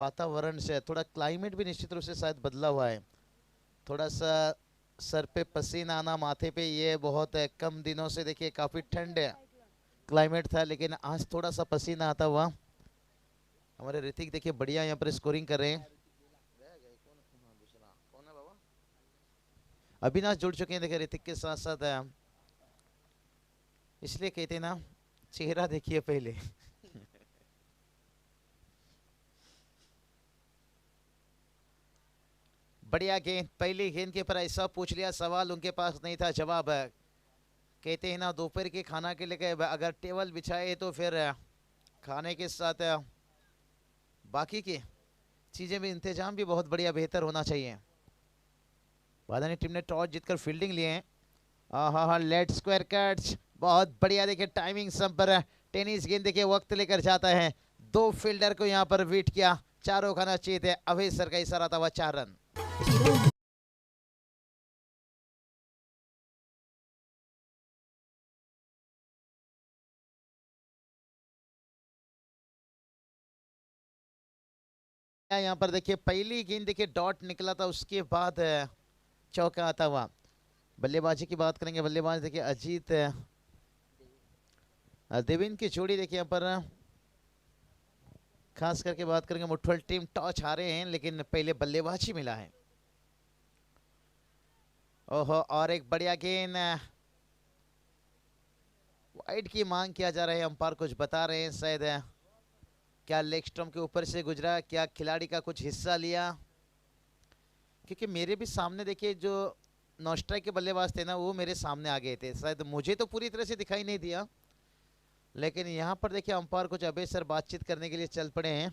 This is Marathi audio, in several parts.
वातावरण से थोड़ा क्लाइमेट भी निश्चित रूप से शायद बदला हुआ है। थोड़ा सा सर पे पसीना आना, माथे पे, ये बहुत है। कम दिनों से देखिए काफी ठंड है क्लाइमेट था, लेकिन आज थोड़ा सा पसीना आता हुआ हमारे ऋतिक देखिए बढ़िया यहाँ पर स्कोरिंग कर रहे हैं। अविनाश जुड़ चुके हैं देखिए ऋतिक के साथ साथ। इसलिए कहते हैं ना, चेहरा देखिए पहले। बढ़िया गेंद, पहली गेंद के पर ऐसा पूछ लिया सवाल, उनके पास नहीं था जवाब। कहते हैं ना, दोपहर के खाना के लिए अगर टेबल बिछाए तो फिर खाने के साथ बाकी की चीजें भी, इंतजाम भी बहुत बढ़िया बेहतर होना चाहिए। वादानी टीम ने टॉस जीतकर फील्डिंग लिए हैं। हाँ हाँ, लेट स्क्वायर कैच, बहुत बढ़िया। देखिए टाइमिंग सब पर टेनिस गेंद देखिए वक्त लेकर जाता है। दो फील्डर को यहाँ पर बीट किया, चारों खाना चाहिए थे। अभय सर का इशारा था, वह 4 रन। यहाँ पर देखिए पहली गेंद देखिए डॉट निकला था, उसके बाद चौका आता हुआ। बल्लेबाजी की बात करेंगे, बल्लेबाज देखिए अजीत देविन की जोड़ी देखिए यहाँ पर खास करके बात करेंगे। मुठभेड़ टीम टॉस हारे हैं, लेकिन पहले बल्लेबाजी मिला है। ओहो, और एक बढ़िया गेंद, वाइड की मांग किया जा रहा है। अंपायर कुछ बता रहे हैं शायद। क्या लेग स्टंप के ऊपर से गुजरा, क्या खिलाड़ी का कुछ हिस्सा लिया? क्योंकि मेरे भी सामने देखिए जो नौ स्ट्राइक के बल्लेबाज थे ना, वो मेरे सामने आ गए थे। शायद मुझे तो पूरी तरह से दिखाई नहीं दिया, लेकिन यहाँ पर देखिए अंपायर कुछ अबे सर बातचीत करने के लिए चल पड़े हैं।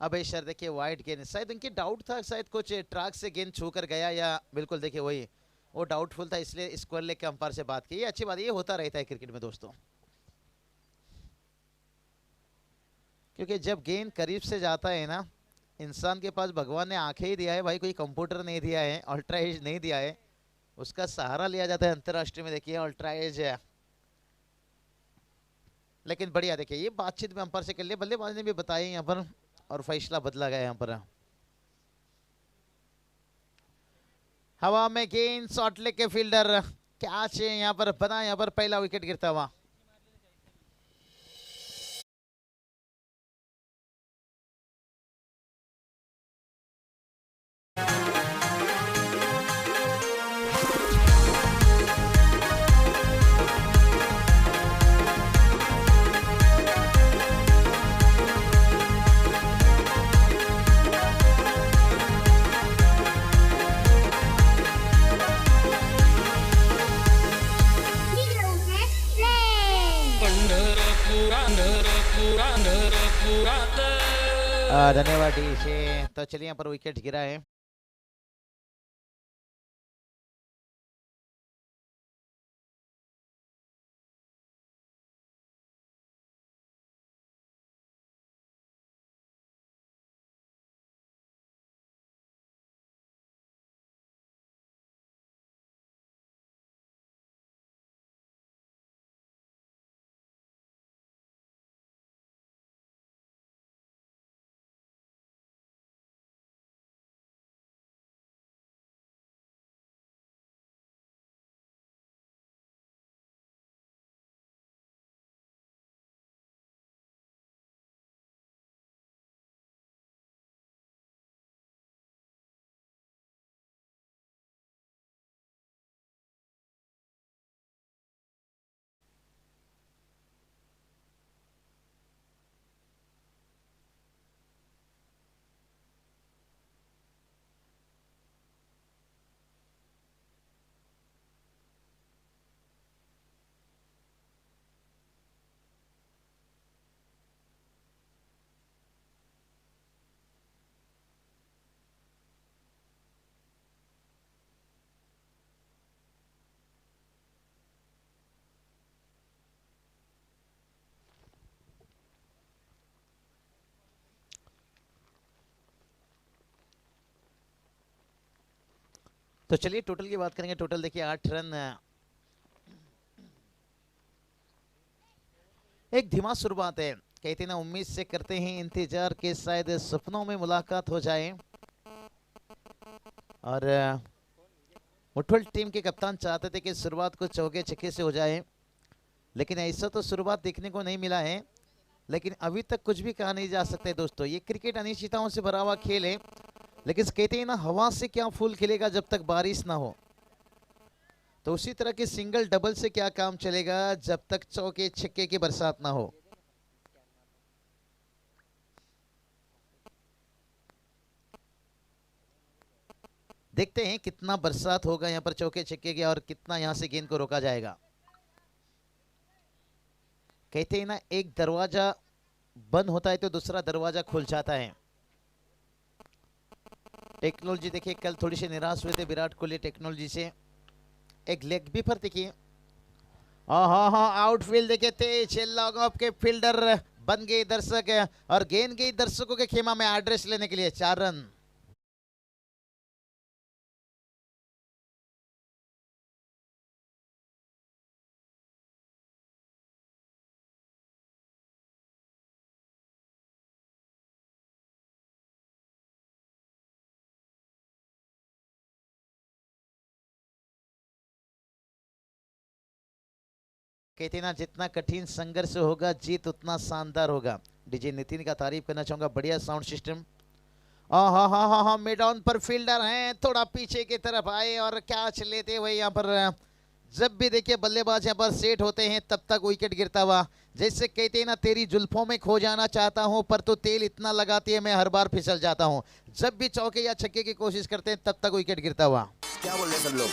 अबे सर देखिए वाइड गेंद, शायद उनकी डाउट था, शायद कुछ ट्रैक से गेंद छू कर गया, या बिल्कुल देखिए वही वो डाउटफुल था, इसलिए स्क्वायर लेग के अंपायर से बात की। ये अच्छी बात, ये होता रहता है क्रिकेट में दोस्तों। क्योंकि जब गेंद करीब से जाता है ना, इंसान के पास भगवान ने आंखें ही दिया है भाई, कोई कंप्यूटर नहीं दिया है, अल्ट्रा एज नहीं दिया है। उसका सहारा लिया जाता है अंतरराष्ट्रीय में, देखिए अल्ट्रा एज है। लेकिन बढ़िया देखिए ये बातचीत में अंपायर से कर लिया, बल्लेबाज ने भी बताया यहाँ पर, और फैसला बदला गया यहाँ पर। हवा में गेंद, शॉट लेग के फील्डर, कैच है यहाँ पर बना, यहाँ पर पहला विकेट गिरता हुआ। धन्यवाद डी से। तो चलिए यहाँ पर विकेट गिरा है। तो चलिए टोटल की बात करेंगे। टोटल देखिए 8 रन। एक धीमा शुरुआत है, कहते ना उम्मीद से करते हैं इंतजार के शायद सपनों में मुलाकात हो जाए। और मुठभेड़ टीम के कप्तान चाहते थे कि शुरुआत को चौके छक्के से हो जाए, लेकिन ऐसा तो शुरुआत देखने को नहीं मिला है। लेकिन अभी तक कुछ भी कहा नहीं जा सकता है दोस्तों, ये क्रिकेट अनिश्चितताओं से भरा हुआ खेल है। लेकिन कहते हैं ना हवा से क्या फूल खिलेगा जब तक बारिश ना हो, तो उसी तरह के सिंगल डबल से क्या काम चलेगा जब तक चौके छक्के की बरसात ना हो। देखते हैं कितना बरसात होगा यहाँ पर चौके छक्के की और कितना यहाँ से गेंद को रोका जाएगा। कहते हैं ना एक दरवाजा बंद होता है तो दूसरा दरवाजा खुल जाता है। टेक्नोलॉजी देखिए कल थोड़ी सी निराश हुए थे विराट कोहली टेक्नोलॉजी से। एक लेग भी पर देखिए, हाँ हाँ आउटफील्ड देखिए तेज लॉन्ग ऑफ के फील्डर बन गए दर्शक और गेंद गई दर्शकों के खेमा में एड्रेस लेने के लिए। 4 रन। कहते ना जितना कठिन संघर्ष होगा जीत उतना शानदार होगा। डीजे नितिन का तारीफ करना चाहूंगा, बढ़िया साउंड सिस्टम। हाँ हाँ हाँ हाँ हाँ मिड ऑन पर फील्डर हैं, थोड़ा पीछे की तरफ आए और कैच लेते हुए यहाँ पर जब भी देखिए बल्लेबाज यहाँ पर सेट होते हैं तब तक विकेट गिरता हुआ। जैसे कहते हैं ना तेरी जुल्फों में खो जाना चाहता हूं पर तो तेल इतना लगाती है मैं हर बार फिसल जाता हूं। जब भी चौके या छक्के की कोशिश करते हैं तब तक विकेट गिरता हुआ। क्या बोल रहे हैं सब लोग?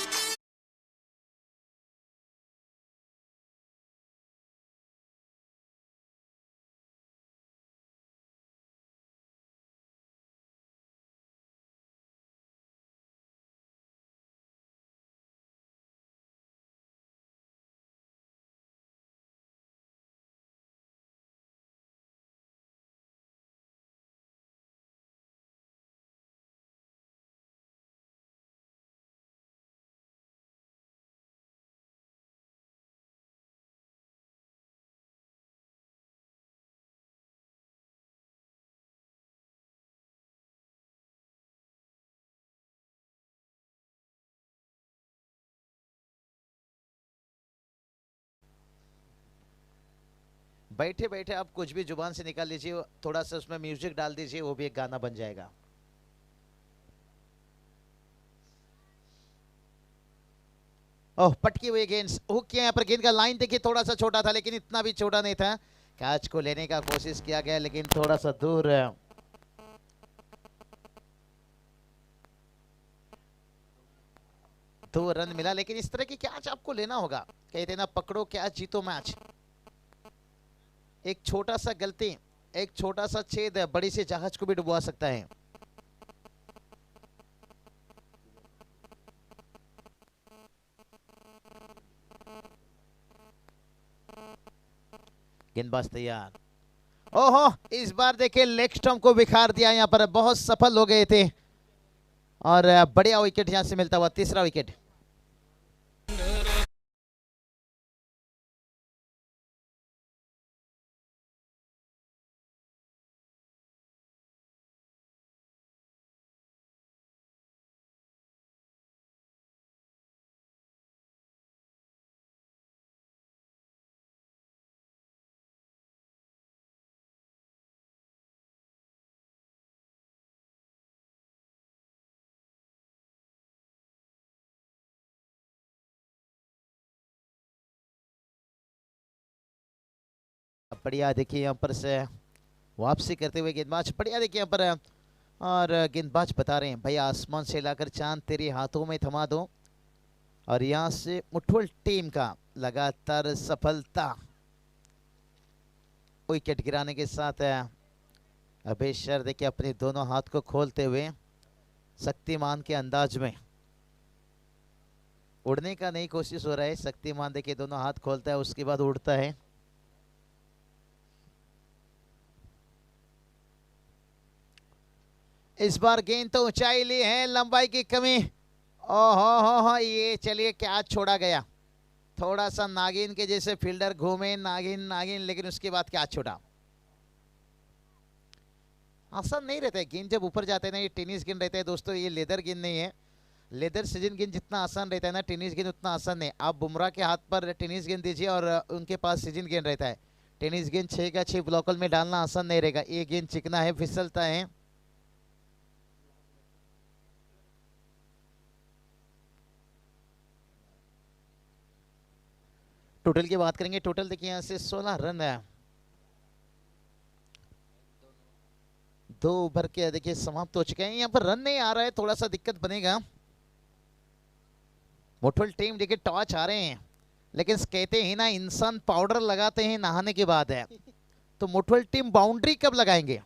बैठे बैठे आप कुछ भी जुबान से निकाल लीजिए, थोड़ा सा उसमें म्यूजिक डाल दीजिए, वो भी एक गाना बन जाएगा। ओह पटकी हुई गेंद, हुक किया यहाँ पर। गेंद का लाइन देखिए थोड़ा सा छोटा था लेकिन इतना भी छोटा नहीं था। कैच को लेने का कोशिश किया गया लेकिन थोड़ा सा दूर। 2 रन मिला, लेकिन इस तरह की कैच आपको लेना होगा। कहते ना पकड़ो कैच जीतो मैच। एक छोटा सा गलती, एक छोटा सा छेद बड़ी सी जहाज को भी डुबवा सकता है। गेंदबाज तैयार। ओहो इस बार देखिए लेग स्टंप को बिखार दिया, यहाँ पर बहुत सफल हो गए थे और बढ़िया विकेट यहां से मिलता हुआ, तीसरा विकेट। बढ़िया देखिए यहाँ पर से वापसी करते हुए गेंदबाज, बढ़िया देखिए यहाँ पर और गेंदबाज बता रहे हैं भाई आसमान से लाकर चांद तेरे हाथों में थमा दो। और यहाँ से मुठभेड़ टीम का लगातार सफलता, विकेट गिराने के साथ अभेशर देखिए अपने दोनों हाथ को खोलते हुए शक्तिमान के अंदाज में उड़ने का नई कोशिश हो रहा है। शक्तिमान देखिए दोनों हाथ खोलता है उसके बाद उड़ता है। इस बार गेंद तो ऊंचाई ली है, लंबाई की कमी ओहो हो, ये चलिए क्या छोड़ा गया, थोड़ा सा नागिन के जैसे फील्डर घूमे, नागिन नागिन, लेकिन उसके बाद क्या छोड़ा। आसान नहीं रहता है गेंद जब ऊपर जाते हैं ना, ये टेनिस गेंद रहता है दोस्तों, ये लेदर गेंद नहीं है। लेदर सीजन गेंद जितना आसान रहता है ना, टेनिस गेंद उतना आसान नहीं। आप बुमराह के हाथ पर टेनिस गेंद दीजिए और उनके पास सीजन गेंद रहता है। टेनिस गेंद 6 का 6 ब्लॉकल में डालना आसान नहीं रहेगा, ये गेंद चिकना है, फिसलता है। टोटल की बात करेंगे, टोटल देखिए यहाँ से 16 रन है, 2 ओवर के देखिए समाप्त हो चुके हैं। यहाँ पर रन नहीं आ रहा है, थोड़ा सा दिक्कत बनेगा। मुठुल टीम देखिए टॉस आ रहे हैं, लेकिन कहते हैं ना इंसान पाउडर लगाते हैं नहाने के बाद है, तो मुठुल टीम बाउंड्री कब लगाएंगे।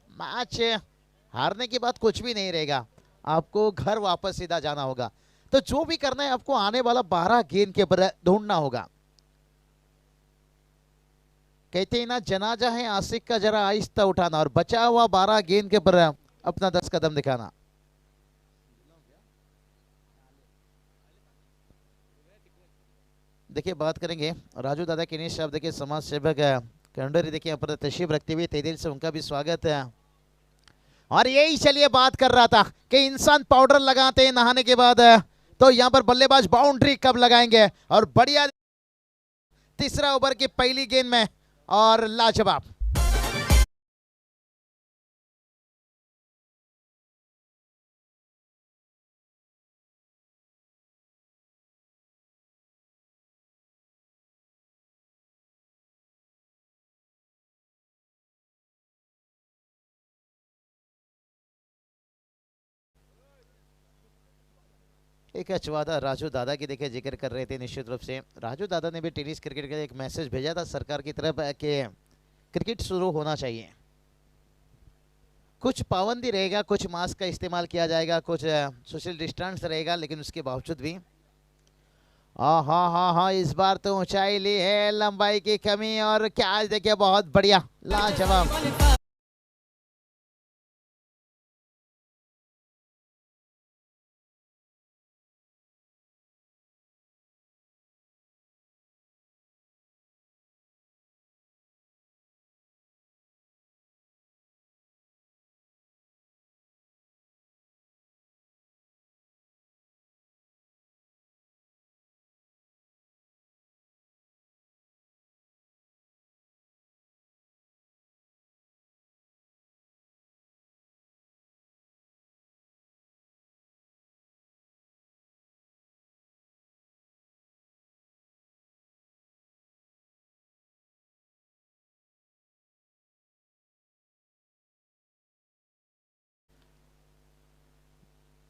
मैच हारने के बाद कुछ भी नहीं रहेगा, आपको घर वापस सीधा जाना होगा। तो जो भी करना है आपको आने वाला 12 गेंद के ऊपर ढूंढना होगा। कहते हैं ना जनाजा है आशिक का, जरा आहिस्ता उठाना और बचा हुआ 12 गेंद के ऊपर अपना 10 कदम दिखाना। देखिए बात करेंगे राजू दादा किनेश साहब, देखिए समाज सेवक कंडरी देखिए यहाँ पर तशरीफ रखते हुए, तहे दिल से उनका भी स्वागत है। और यही चलिए बात कर रहा था कि इंसान पाउडर लगाते हैं नहाने के बाद, तो यहाँ पर बल्लेबाज बाउंड्री कब लगाएंगे। और बढ़िया तीसरा ओवर की पहली गेंद में और लाजवाब। एक चवादा राजू दादा की देखिए जिक्र कर रहे थे, निश्चित रूप से राजू दादा ने भी टेनिस क्रिकेट का एक मैसेज भेजा था सरकार की तरफ कि क्रिकेट शुरू होना चाहिए। कुछ पाबंदी रहेगा, कुछ मास्क का इस्तेमाल किया जाएगा, कुछ सोशल डिस्टेंस रहेगा, लेकिन उसके बावजूद भी हाँ हाँ हाँ हाँ, इस बार तो ऊंचाई ली है, लंबाई की कमी, और क्या देखिए बहुत बढ़िया लाजवाब।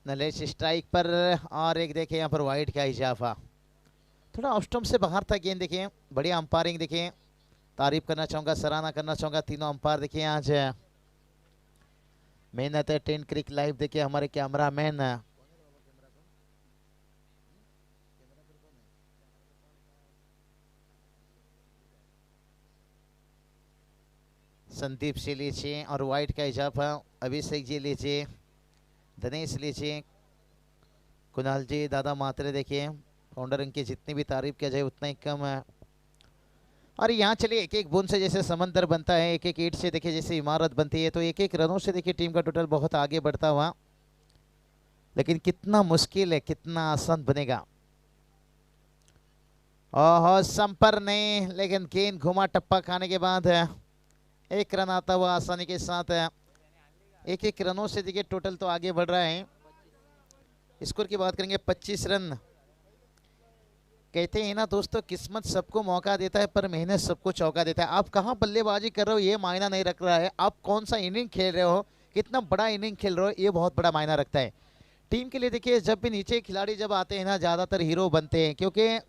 नलेश स्ट्राइक पर, और एक देखिए यहाँ पर वाइड का इजाफा, थोड़ा ऑफ स्टंप से बाहर था गेंद। देखिए बढ़िया अंपायरिंग, देखिए तारीफ करना चाहूंगा, सराहना करना चाहूंगा तीनों अंपायर। देखिए आज मेहनत है, 10 क्रिक लाइव देखिए हमारे कैमरा मैन संदीप से लीजिए, और वाइट का इजाफा अभिषेक जी लीजिए, दिनेश लीजिए, कुणाल जी, दादा मात्रे, देखिए फाउंडर इनकी जितनी भी तारीफ किया जाए उतना ही कम है। और यहाँ चलिए एक एक बूंद से जैसे समंदर बनता है, एक एक ईंट से देखिए जैसे इमारत बनती है, तो एक एक रनों से देखिए टीम का टोटल बहुत आगे बढ़ता हुआ। लेकिन कितना मुश्किल है, कितना आसान बनेगा। ओहो संपर नहीं, लेकिन गेंद घुमा टप्पा खाने के बाद एक रन आता हुआ आसानी के साथ। एक एक रनों से देखिए टोटल तो आगे बढ़ रहा है। स्कोर की बात करेंगे 25 रन। कहते हैं ना दोस्तों, किस्मत सबको मौका देता है पर मेहनत सबको चौका देता है। आप कहाँ बल्लेबाजी कर रहे हो ये मायना नहीं रख रहा है, आप कौन सा इनिंग खेल रहे हो, कितना बड़ा इनिंग खेल रहे हो, ये बहुत बड़ा मायना रखता है टीम के लिए। देखिए जब भी नीचे खिलाड़ी जब आते हैं ना, ज़्यादातर हीरो बनते हैं, क्योंकि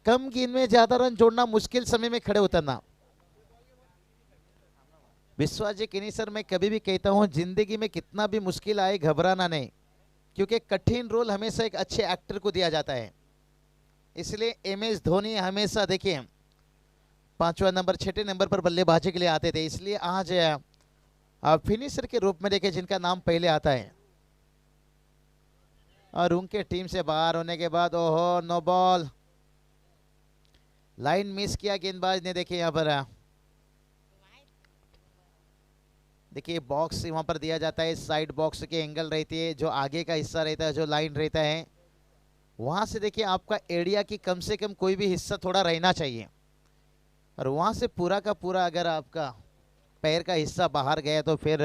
कम गेंद में ज़्यादा रन जोड़ना, मुश्किल समय में खड़े उतरना। विश्वास जी किन्हीं सर, मैं कभी भी कहता हूँ जिंदगी में कितना भी मुश्किल आए घबराना नहीं, क्योंकि कठिन रोल हमेशा एक अच्छे एक्टर को दिया जाता है। इसलिए MS धोनी हमेशा देखिए 5वां नंबर 6ठे नंबर पर बल्लेबाजी के लिए आते थे, इसलिए आज फिनिशर के रूप में देखिए जिनका नाम पहले आता है। और उनके टीम से बाहर होने के बाद ओहो नो बॉल, लाइन मिस किया गेंदबाज ने। देखिए यहाँ पर देखिए बॉक्स वहां पर दिया जाता है, साइड बॉक्स के एंगल रहती है, जो आगे का हिस्सा रहता है, जो लाइन रहता है वहां से देखिए आपका एरिया की कम से कम कोई भी हिस्सा थोड़ा रहना चाहिए, और वहां से पूरा का पूरा अगर आपका पैर का हिस्सा बाहर गया तो फिर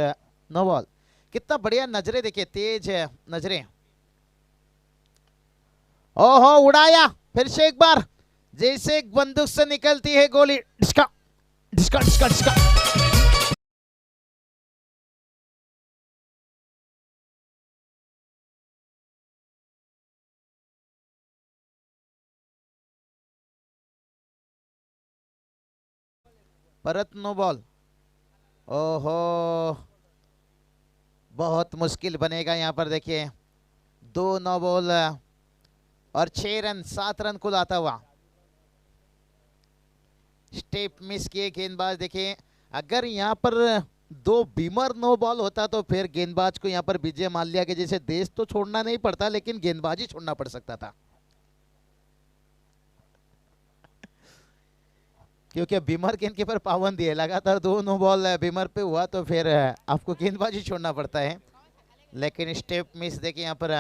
नो बॉल। कितना बढ़िया नजरे देखिए, तेज है नजरें। ओहो उड़ाया फिर से एक बार, जैसे एक बंदूक से निकलती है गोली, डिस्का डिस्का डिस्का डिस्का। परत नो बॉल। ओहो बहुत मुश्किल बनेगा यहाँ पर। देखिए 2 नो बॉल और 6 रन, 7 रन कुल आता हुआ। स्टेप मिस किए गेंदबाज। देखिए अगर यहाँ पर 2 बीमर नो बॉल होता तो फिर गेंदबाज को यहाँ पर विजय माल्या के जैसे देश तो छोड़ना नहीं पड़ता, लेकिन गेंदबाजी छोड़ना पड़ सकता था, क्योंकि बीमर गेंद के पर पाबंदी है। लगातार 2 नो बॉल बीमर पे हुआ तो फिर आपको गेंदबाजी छोड़ना पड़ता है, लेकिन स्टेप मिस। देखिए यहाँ पर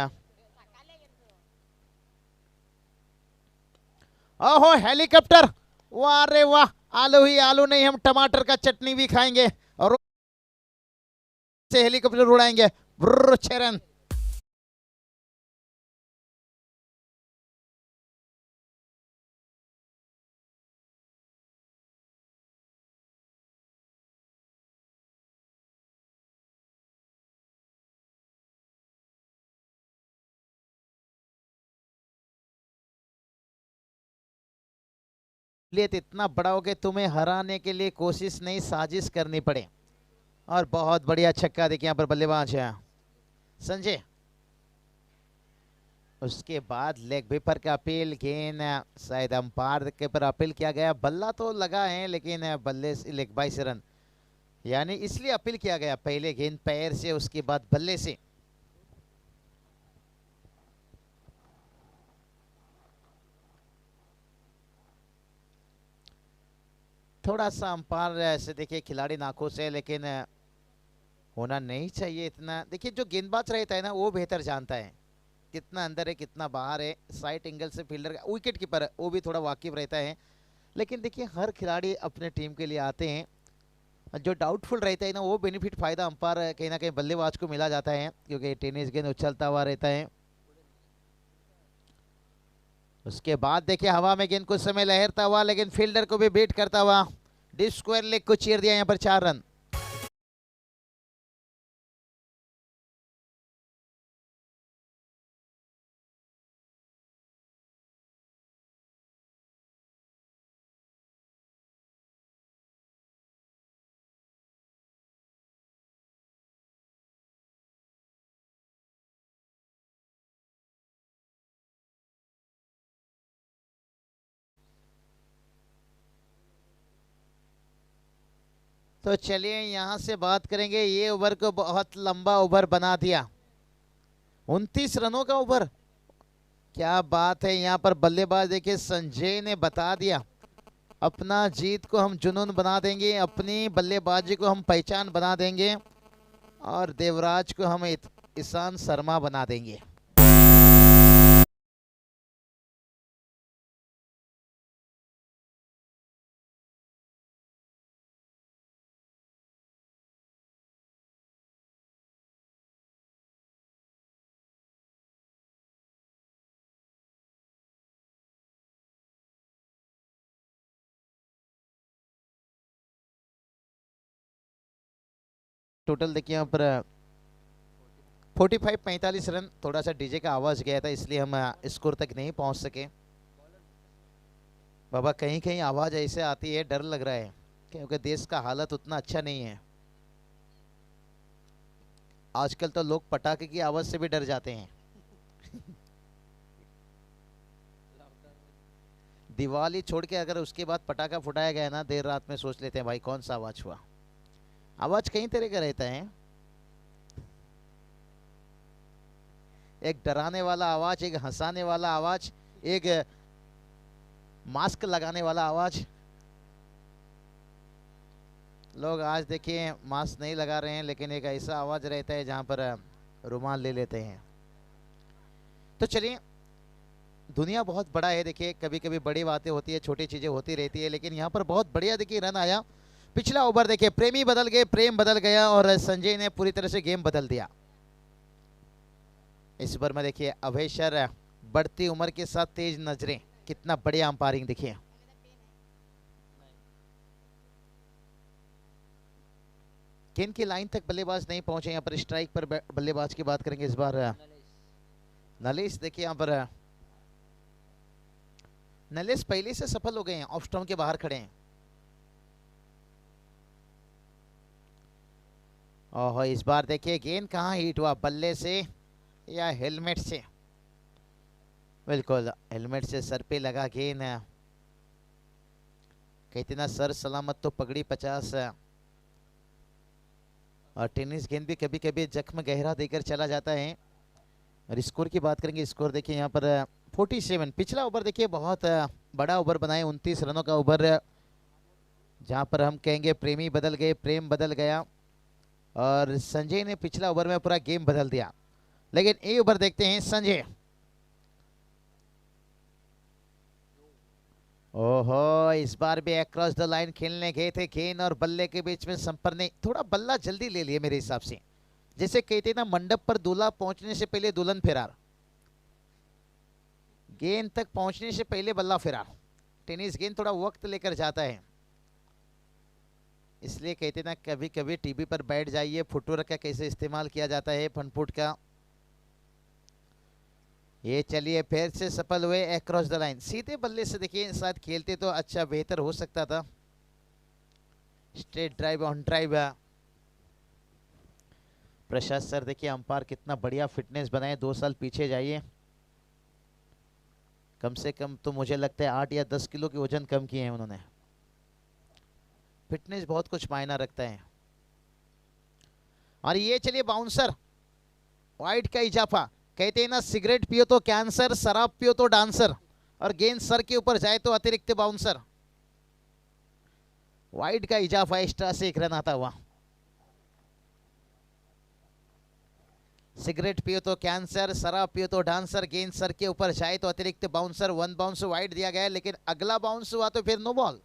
ओहो हेलीकॉप्टर, वाह रे वाह, आलू ही आलू नहीं, हम टमाटर का चटनी भी खाएंगे और से हेलीकॉप्टर उड़ाएंगे। 6 रन। लिए इतना बड़ा हो कि तुम्हें हराने के लिए कोशिश नहीं, साजिश करनी पड़े। और बहुत बढ़िया छक्का। देखिए यहाँ पर बल्लेबाज है संजय। उसके बाद लेग विपर का अपील, गेंद शायद अंपायर के पर अपील किया गया, बल्ला तो लगा है लेकिन बल्ले से लेग बाई से रन, यानी इसलिए अपील किया गया, पहले गेंद पैर से उसके बाद बल्ले से। थोड़ा सा अंपायर से देखिए खिलाड़ी नाखुश है, लेकिन होना नहीं चाहिए इतना। देखिए जो गेंदबाज रहता है ना वो बेहतर जानता है कितना अंदर है कितना बाहर है, साइड एंगल से फील्डर का, विकेट कीपर वो भी थोड़ा वाकिफ रहता है। लेकिन देखिए हर खिलाड़ी अपने टीम के लिए आते हैं, जो डाउटफुल रहता है ना वो बेनिफिट फायदा अंपायर कहीं ना कहीं बल्लेबाज को मिला जाता है, क्योंकि टेनिस गेंद उछलता हुआ रहता है। उसके बाद देखिए हवा में गेंद कुछ समय लहरता हुआ, लेकिन फील्डर को भी बीट करता हुआ डिप स्क्वायर लेग को चीर दिया यहाँ पर 4 रन। तो चलिए यहाँ से बात करेंगे, ये ओवर को बहुत लंबा ओवर बना दिया, 29 रनों का ओवर। क्या बात है, यहाँ पर बल्लेबाज देखिए संजय ने बता दिया, अपना जीत को हम जुनून बना देंगे, अपनी बल्लेबाजी को हम पहचान बना देंगे, और देवराज को हम ईशान शर्मा बना देंगे। टोटल देखिए यहाँ पर 45 रन, थोड़ा सा डीजे का आवाज गया था इसलिए हम स्कोर तक नहीं पहुंच सके। बाबा कहीं कहीं आवाज ऐसे आती है, डर लग रहा है, क्योंकि देश का हालत उतना अच्छा नहीं है। आजकल तो लोग पटाखे की आवाज से भी डर जाते हैं। दिवाली छोड़ के अगर उसके बाद पटाखा फुटाया गया ना देर रात में, सोच लेते हैं भाई कौन सा आवाज हुआ। आवाज कई तरह का रहता है। एक डराने वाला आवाज, एक हंसाने वाला आवाज, एक मास्क लगाने वाला आवाज। लोग आज देखिए मास्क नहीं लगा रहे हैं, लेकिन एक ऐसा आवाज रहता है जहां पर रुमाल ले लेते हैं। तो चलिए, दुनिया बहुत बड़ा है, देखिए कभी कभी बड़ी बातें होती है, छोटी चीजें होती रहती है, लेकिन यहाँ पर बहुत बढ़िया देखिए रन आया। पिछला ओवर देखिए, प्रेमी बदल गए, प्रेम बदल गया और संजय ने पूरी तरह से गेम बदल दिया। इस ओवर में देखिए अभय शर, बढ़ती उम्र के साथ तेज नजरें, कितना बढ़िया अंपायरिंग देखिए। गेंद की लाइन तक बल्लेबाज नहीं पहुंचे, यहाँ पर स्ट्राइक पर बल्लेबाज की बात करेंगे इस बार नलेश। देखिए यहाँ पर नलेश पहले से सफल हो गए हैं, ऑफ स्टंप के बाहर खड़े हैं। ओहो, इस बार देखिए गेंद कहाँ हिट हुआ, बल्ले से या हेलमेट से? बिल्कुल हेलमेट से सर पे लगा गेंद। कहते ना सर सलामत तो पगड़ी 50। और टेनिस गेंद भी कभी कभी जख्म गहरा देकर चला जाता है। और स्कोर की बात करेंगे, स्कोर देखिए यहाँ पर 47। पिछला ओवर देखिए बहुत बड़ा ओवर बनाए, 29 रनों का ओवर, जहाँ पर हम कहेंगे प्रेमी बदल गए, प्रेम बदल गया। और संजय ने पिछला ओवर में पूरा गेम बदल दिया। लेकिन ये ओवर देखते हैं संजय। ओहो, इस बार भी अक्रॉस द लाइन खेलने गए थे, गेंद और बल्ले के बीच में संपर्क नहीं, थोड़ा बल्ला जल्दी ले लिए मेरे हिसाब से। जैसे कहते ना मंडप पर दूल्हा पहुंचने से पहले दुल्हन फरार, गेंद तक पहुंचने से पहले बल्ला फरार। टेनिस गेंद थोड़ा वक्त लेकर जाता है, इसलिए कहते ना कभी कभी टीवी पर बैठ जाइए, फुटवर्क का कैसे इस्तेमाल किया जाता है, फ्रंट फुट का। ये चलिए फिर से सफल हुए अक्रॉस द लाइन, सीधे बल्ले से देखिए साथ खेलते तो अच्छा बेहतर हो सकता था। Straight drive, on drive. Prashant sir देखिए अंपायर कितना बढ़िया फिटनेस बनाए, 2 साल पीछे जाइए, कम से कम तो मुझे लगता है 8 या 10 किलो के वजन कम किए हैं उन्होंने। फिटनेस बहुत कुछ मायना रखता है। और ये चलिए बाउंसर, वाइड का इजाफा। कहते हैं ना सिगरेट पियो तो कैंसर, शराब पियो तो डांसर, और गेंद सर के ऊपर जाए तो अतिरिक्त बाउंसर। वाइड का इजाफा, एक्स्ट्रा से 1 रन आता हुआ। सिगरेट पियो तो कैंसर, शराब पियो तो डांसर, गेंद सर के ऊपर जाए तो अतिरिक्त बाउंसर। 1 बाउंस वाइड दिया गया है, लेकिन अगला बाउंस हुआ तो फिर नो बॉल।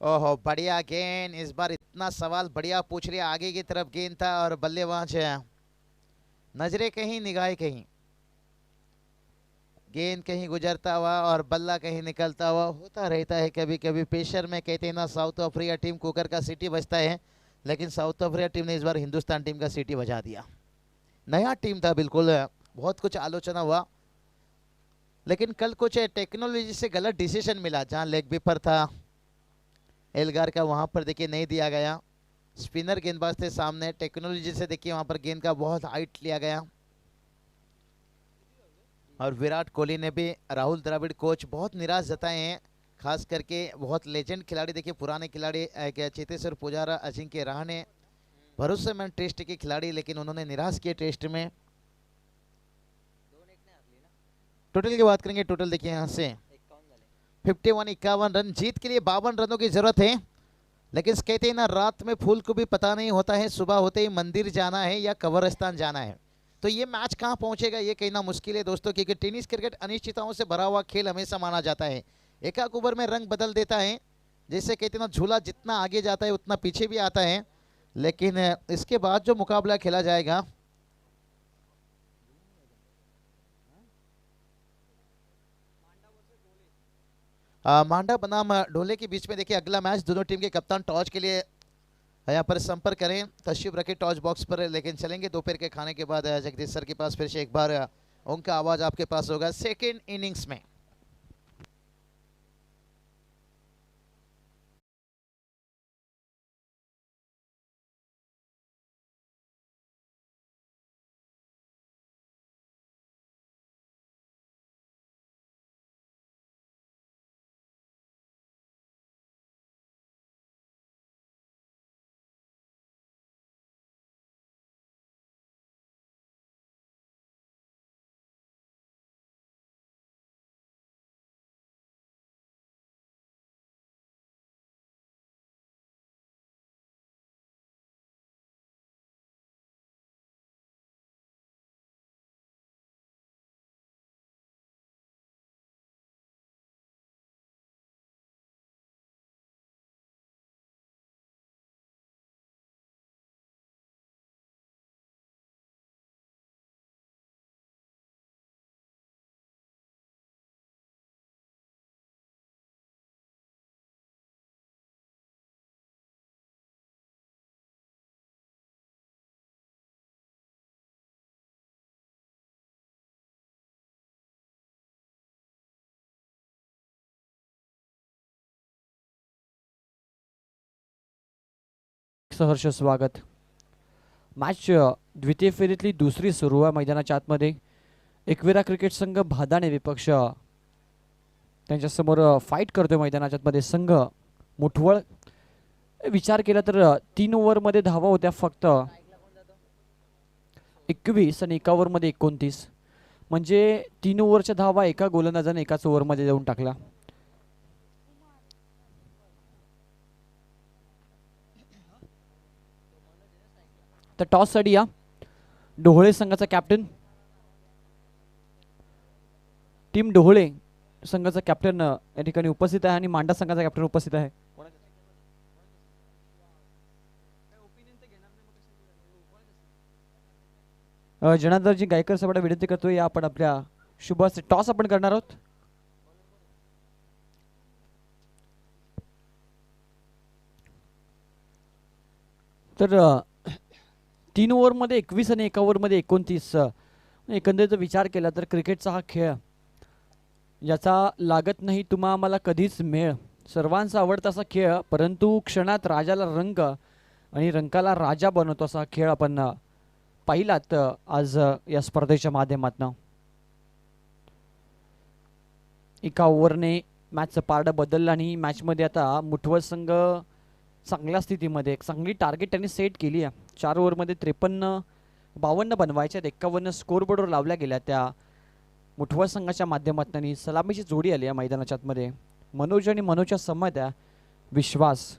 ओहो, बढ़िया गेंद, इस बार इतना सवाल बढ़िया पूछ लिया, आगे की तरफ गेंद था और बल्लेबाज नजरें कहीं निगाहें कहीं, गेंद कहीं गुजरता हुआ और बल्ला कहीं निकलता हुआ, होता रहता है कभी कभी पेशर में। कहते हैं ना साउथ अफ्रीका टीम कुकर का सीटी बजता है, लेकिन साउथ अफ्रीका टीम ने इस बार हिंदुस्तान टीम का सीटी बजा दिया। नया टीम था बिल्कुल, बहुत कुछ आलोचना हुआ, लेकिन कल कुछ टेक्नोलॉजी से गलत डिसीजन मिला। जहां लेग वीपर था एलगार का, वहां पर देखिए नहीं दिया गया। स्पिनर गेंदबाज थे सामने, टेक्नोलॉजी से देखिए वहां पर गेंद का बहुत हाइट लिया गया। और विराट कोहली ने भी, राहुल द्रविड़ कोच बहुत निराश जताए हैं, खास करके बहुत लेजेंड खिलाड़ी देखिए, पुराने खिलाड़ी चेतेश्वर पुजारा, अजिंक्य रहाणे, भरोसेमंद टेस्ट के खिलाड़ी, लेकिन उन्होंने निराश किए टेस्ट में। टोटल की बात करेंगे, टोटल देखिए यहाँ से 51 रन, जीत के लिए 52 रनों की जरूरत है। लेकिन कहते हैं ना रात में फूल को भी पता नहीं होता है सुबह होते ही मंदिर जाना है या कब्रिस्तान जाना है। तो ये मैच कहाँ पहुंचेगा ये कहना मुश्किल है दोस्तों, क्योंकि टेनिस क्रिकेट अनिश्चितताओं से भरा हुआ खेल हमेशा माना जाता है। एक ओवर में रंग बदल देता है, जैसे कहते हैं ना झूला जितना आगे जाता है उतना पीछे भी आता है। लेकिन इसके बाद जो मुकाबला खेला जाएगा, मांडा बनाम ढोले के बीच में देखिए अगला मैच, दोनों टीम के कप्तान टॉस के लिए यहाँ पर संपर्क करें, तशरीफ रखें टॉस बॉक्स पर। लेकिन चलेंगे दोपहर के खाने के बाद जगदीश सर के पास, फिर से एक बार उनका आवाज आपके पास होगा सेकेंड इनिंग्स में। सहर्ष स्वागत. मॅच द्वितीय फेरीतली दुसरी सुरू आहे मैदानाच्या आतमध्ये. एकविरा क्रिकेट संघ भादाणे विपक्ष त्यांच्यासमोर फाईट करतोय मैदानाच्या आतमध्ये संघ मुठवळ. विचार केला तर 3 ओव्हरमध्ये धावा होत्या फक्त 21 आणि 1 ओव्हरमध्ये 29, म्हणजे 3 ओव्हरच्या धावा एका गोलंदाजाने एकाच ओव्हरमध्ये देऊन टाकला. तर टॉस साठी या ढोळे संघाचा कॅप्टन, टीम ढोळे संघाचा कॅप्टन या ठिकाणी उपस्थित आहे आणि मांडा संघाचा कॅप्टन उपस्थित आहे. जनार्दनजी गायकर साहेबांना विनंती करतोय, या आपण आपल्या शुभ टॉस आपण करणार आहोत. तर 3 ओव्हरमध्ये 21 आणि 1 ओव्हरमध्ये 29. एकंदरीत विचार केला तर क्रिकेटचा हा खेळ याचा लागत नाही तुम्हा आम्हाला कधीच मेळ. सर्वांचा आवडता असा खेळ, परंतु क्षणात राजाला रंग आणि रंगाला राजा बनवतो असा खेळ आपण पाहिलात आज या स्पर्धेच्या माध्यमातून. एका ओव्हरने मॅचचं पारडं बदललं आणि मॅचमध्ये आता मुठवळ संघ चांगल्या स्थितीमध्ये एक चांगली टार्गेट त्यांनी सेट केली आहे. 4 ओव्हरमध्ये 53-52 बनवायच्या, 51 स्कोरबोर्डवर लावल्या गेल्या त्या मुठवळ संघाच्या माध्यमातून. आणि सलामीची जोडी आली या मैदानाच्या आतमध्ये. मनोज आणि मनोजच्या समोर आहे विश्वास.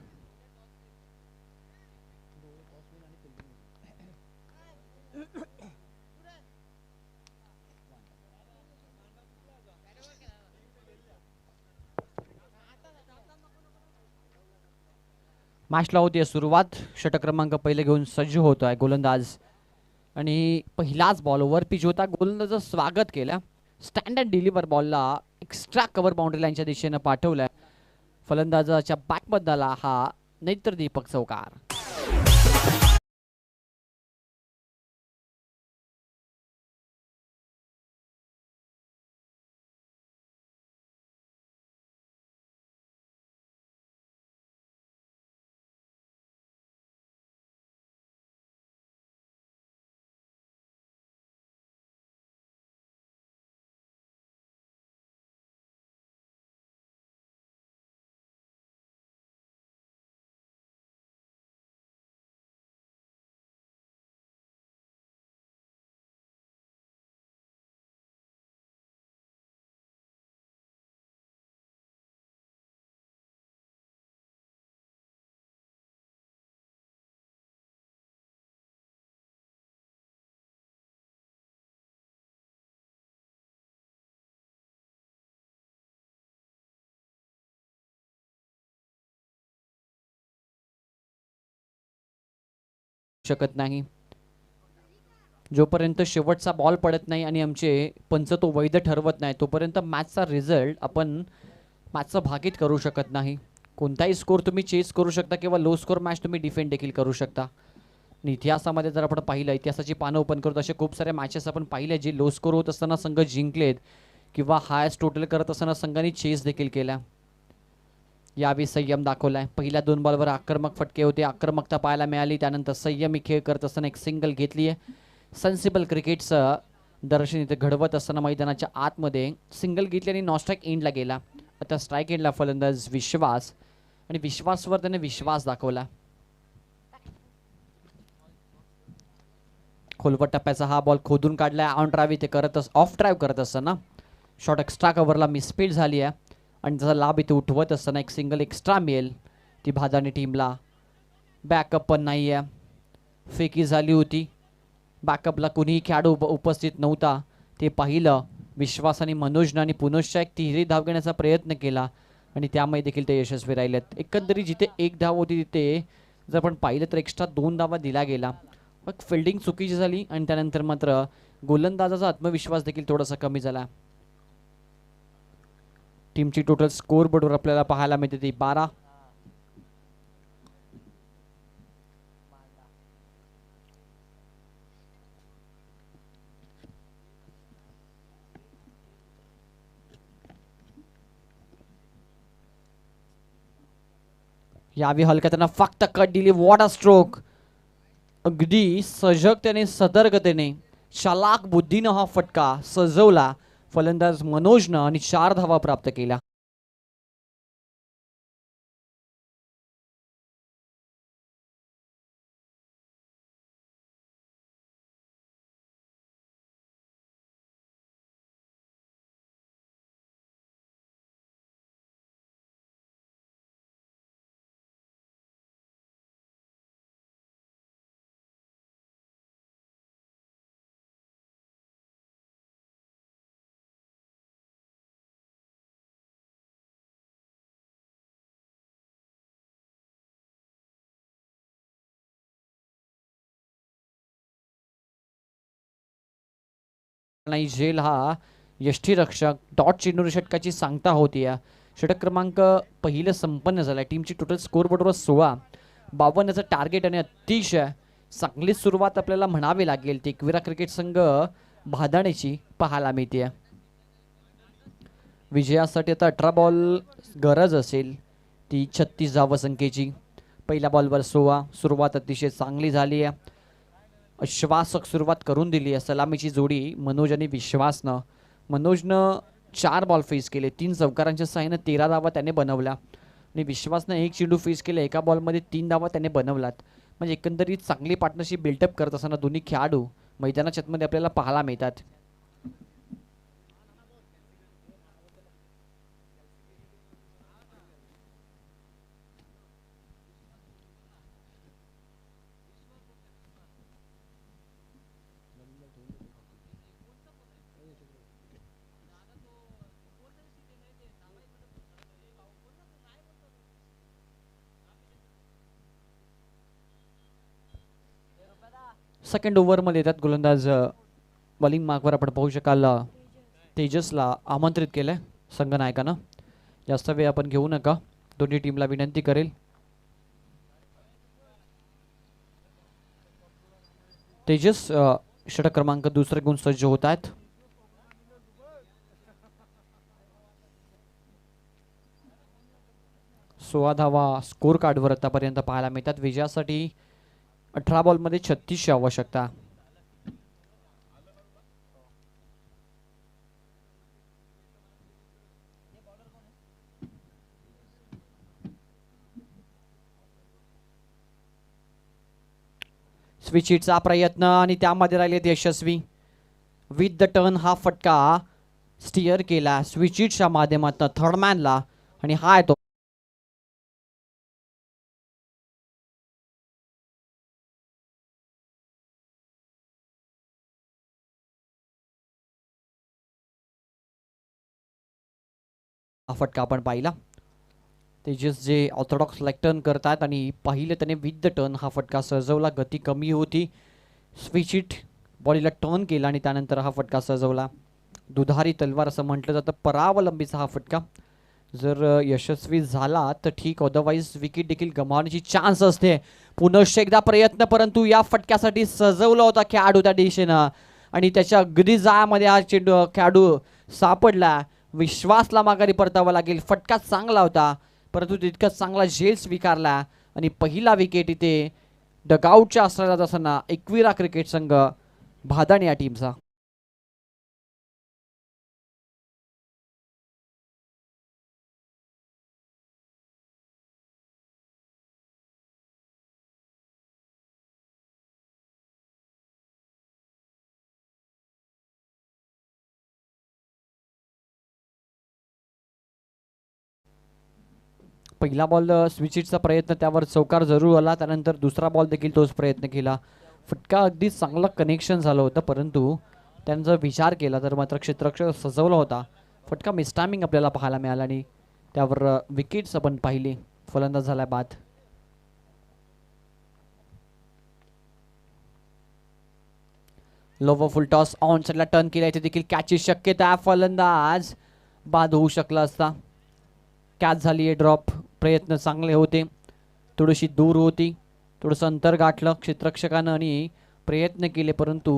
मॅचला होती सुरुवात. षटक क्रमांक पहिले घेऊन सज्ज होतो आहे गोलंदाज आणि पहिलाच बॉलवर पिच होता. गोलंदाजाचं स्वागत केलं. स्टँडर्ड डिलिव्हर बॉलला एक्स्ट्रा कव्हर बाउंड्री लाईनच्या दिशेनं पाठवलाय. फलंदाजाच्या बॅटबद्दला हा नैतर दीपक चौकार. शकत नाही जोपर्यंत शेवटचा बॉल पडत नाही आणि आमचे पंच तो वैध ठरवत नाही तोपर्यंत मॅचचा रिझल्ट आपण मॅचचं भागीत करू शकत नाही. कोणताही स्कोर तुम्ही चेस करू शकता किंवा लो स्कोर मॅच तुम्ही डिफेंड देखील करू शकता. इतिहासामध्ये जर आपण पाहिलं, इतिहासाची पानं ओपन करतो, असे खूप सारे मॅचेस आपण पाहिले जे लो स्कोर होत असताना संघ जिंकलेत किंवा हायस्ट टोटल करत असताना संघाने चेस देखील केल्या. यावेळी संयम दाखवलाय. पहिल्या 2 बॉलवर आक्रमक फटके होते, आक्रमकता पाहायला मिळाली. त्यानंतर संयमी खेळ करत असताना एक सिंगल घेतली आहे. सेन्सिबल क्रिकेटचं दर्शन इथे घडवत असताना मैदानाच्या आतमध्ये सिंगल घेतली आणि नॉस्ट्राईक एंडला गेला. आता स्ट्राईक एंडला फलंदाज विश्वास आणि विश्वासवर त्याने विश्वास दाखवला. खोलवट टप्प्याचा हा बॉल खोदून काढलाय. ऑन ड्राईव्ह इथे करत ऑफ ड्राईव्ह करत असताना शॉट एक्स्ट्रा कव्हरला मिसफील्ड झाली आहे आणि त्याचा लाभ इथे उठवत असताना एक सिंगल एक्स्ट्रा मिळेल ती भादानी टीमला. बॅकअप पण नाही आहे, फेकी झाली होती. बॅकअपला कुणीही खेळाडू उपस्थित नव्हता ते पाहिलं. विश्वास आणि मनोजनं आणि पुनश्च एक तिहेरी धाव घेण्याचा प्रयत्न केला आणि त्यामुळे देखील ते यशस्वी राहिलेत. एकंदरीत जिथे 1 धाव होती तिथे जर आपण पाहिलं तर एक्स्ट्रा 2 धावा दिला गेला. मग फिल्डिंग चुकीची झाली आणि त्यानंतर मात्र गोलंदाजाचा आत्मविश्वास देखील थोडासा कमी झाला. टीमची टोटल स्कोर बोर्डवर आपल्याला पाहायला मिळते ती 12. यावी हलक्या त्यांना फक्त कट दिली. What a stroke. अगदी सजगतेने सतर्कतेने शालाक बुद्धीनं हा फटका सजवला फलंदाज मनोजनं आणि 4 धावा प्राप्त केल्या. नाही झेल हा यष्टीरक्षक डॉट चेंडूर षटकाची सांगता होती. या षटक क्रमांक पहिलं संपन्न झालं. टीमची टोटल स्कोर बरोबर 16. 52चं टार्गेट आणि अतिशय चांगली सुरुवात आपल्याला म्हणावी लागेल ती एकविरा क्रिकेट संघ भादाण्याची पाहायला मिळते. विजयासाठी आता 18 बॉल गरज असेल ती 36 धावसंख्येची. पहिल्या बॉलवर 16. सुरुवात अतिशय चांगली झाली आहे. आश्वासक सुरुवात करून दिली आहे सलामीची जोडी मनोज आणि विश्वासनं. मनोजनं 4 बॉल फेस केले. 3 चौकारांच्या सहाय्यानं 13 धावा त्याने बनवल्या आणि विश्वासनं 1 चेंडू फेस केले. एका बॉलमध्ये 3 धावा त्याने बनवल्यात. म्हणजे एकंदरीत चांगली पार्टनरशिप बिल्टअप करत असताना दोन्ही खेळाडू मैदानाच्या आतमध्ये आपल्याला पाहायला मिळतात. सेकंड ओव्हरमध्ये येतात गोलंदाज. बॉलिंग मार्कवर आपण पाहू शकाल तेजसला आमंत्रित केलं आहे संघनायकानं. जास्त वेळ आपण घेऊ नका. दोन्ही टीमला विनंती करेल. तेजस षटक क्रमांक 2 गुण सज्ज होत आहेत. सोळा धावा स्कोर कार्डवर आतापर्यंत पाहायला मिळतात. विजयासाठी 18 बॉलमध्ये 36ची आवश्यकता. स्विच हिटचा प्रयत्न आणि त्यामध्ये राहिलेत यशस्वी. विथ द टर्न हा फटका स्टिअर केला स्विच हिटच्या माध्यमातून थर्डमॅनला आणि हा येतो हा फटका आपण पाहिला. तेजस जे ऑर्थोडॉक्स लेग टर्न करतात आणि पाहिलं त्याने विथ द टर्न हा फटका सजवला. गती कमी होती. स्विच हिट बॉडीला टर्न केला आणि त्यानंतर हा फटका सजवला. दुधारी तलवार असं म्हटलं जातं. परावलंबीचा हा फटका जर यशस्वी झाला तर ठीक. अदरवाईज विकेट देखील गमावण्याची चान्स असते. पुनश्च एकदा प्रयत्न परंतु या फटक्यासाठी सजवला होता खेळाडू त्या दिशेनं आणि त्याच्या अगदी जाळ्यामध्ये हा चेंडू खेळाडू सापडला. विश्वासला माघारी परतावा लागेल. फटका चांगला होता परंतु तितकाच चांगला झेल स्वीकारला आणि पहिला विकेट इथे डगआउटच्या आश्रयाला जात असताना एकविरा क्रिकेट संघ भादाणी या टीमचा. पहिला बॉल स्विचिटचा प्रयत्न त्यावर चौकार जरूर आला. त्यानंतर दुसरा बॉल देखील तोच प्रयत्न केला. फटका अगदी चांगला कनेक्शन झालं होतं परंतु त्यानं जर विचार केला तर मात्र क्षेत्ररक्षक सजवला होता. फटका मिसटायमिंग आपल्याला पाहायला मिळाला आणि त्यावर विकेट्स आपण पाहिली फलंदाज झाला बाद. लोवर फुल टॉस ऑन साइडला टर्न केला. इथे देखील कॅचची शक्यता. फलंदाज बाद होऊ शकला असता. कॅच झाली आहे ड्रॉप. प्रयत्न चांगले होते. थोडीशी दूर होती. थोडंसं अंतर गाठलं क्षेत्ररक्षकानं आणि प्रयत्न केले परंतु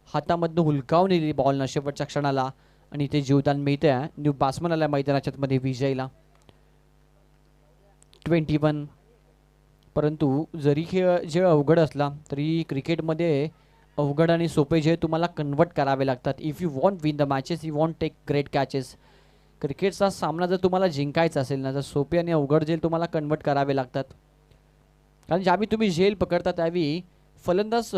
हातामधनं हुलकावून दिली बॉलनं शेवटच्या क्षणाला आणि ते जीवदान मिळतंय न्यू बॅट्समन आल्या मैदानाच्या मध्ये विजयला. 21 परंतु जरी खेळ अवघड असला तरी क्रिकेटमध्ये अवघड आणि सोपे जे तुम्हाला कन्वर्ट करावे लागतात. If you want win the matches you want take great catches. क्रिकेटचा सामना जर तुम्हाला जिंकायचा असेल ना तर सोपे आणि अवघड झेल तुम्हाला कन्वर्ट करावे लागतात. कारण ज्यावेळी तुम्ही झेल पकडता त्यावेळी फलंदाज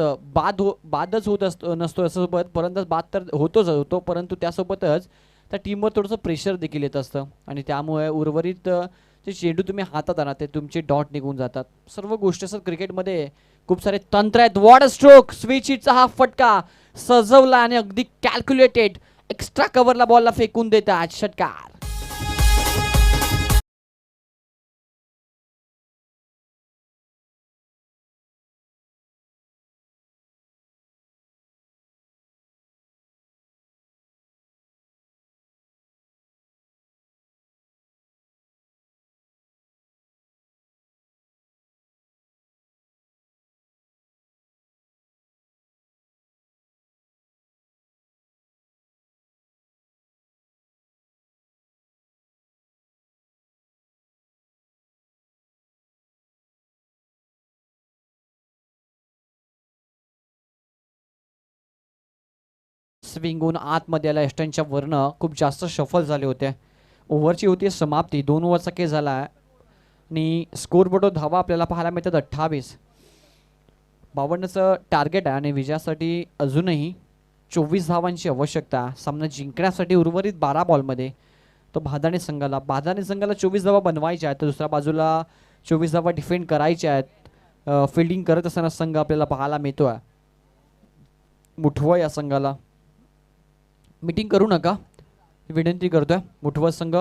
बादच होत नसतो यासोबत फलंदाज बाद तर होतो परंतु त्यासोबतच त्या टीमवर थोडंसं प्रेशर देखील येत असतं आणि त्यामुळे उर्वरित जे चेंडू तुम्ही हातात आणा ते तुमचे डॉट निघून जातात. सर्व गोष्टी असतात क्रिकेटमध्ये. खूप सारे तंत्र आहेत. What a stroke. स्विच हिटचा हा फटका सजवला आणि अगदी कॅल्क्युलेटेड एक्स्ट्रा कव्हरला बॉलला फेकून देतात. षटकार. स्विंगून आतमध्ये आला. एस्टनच्या वरनं खूप जास्त शफल झाले होते. ओव्हरची होती समाप्ती. 2 ओव्हरचा खेळ झाला आणि स्कोर बोर्ड धावा आपल्याला पाहायला मिळतात 28. 52चं टार्गेट आहे आणि विजयासाठी अजूनही 24 धावांची आवश्यकता. सामना जिंकण्यासाठी उर्वरित 12 बॉलमध्ये तो भादाने संघाला 24 धावा बनवायच्या आहेत तर दुसऱ्या बाजूला 24 धावा डिफेंड करायच्या आहेत. फिल्डिंग करत असताना संघ आपल्याला पाहायला मिळतो आहे. मुठवा या संघाला मीटिंग करू नका विनंती करतोय. मुठवा संघ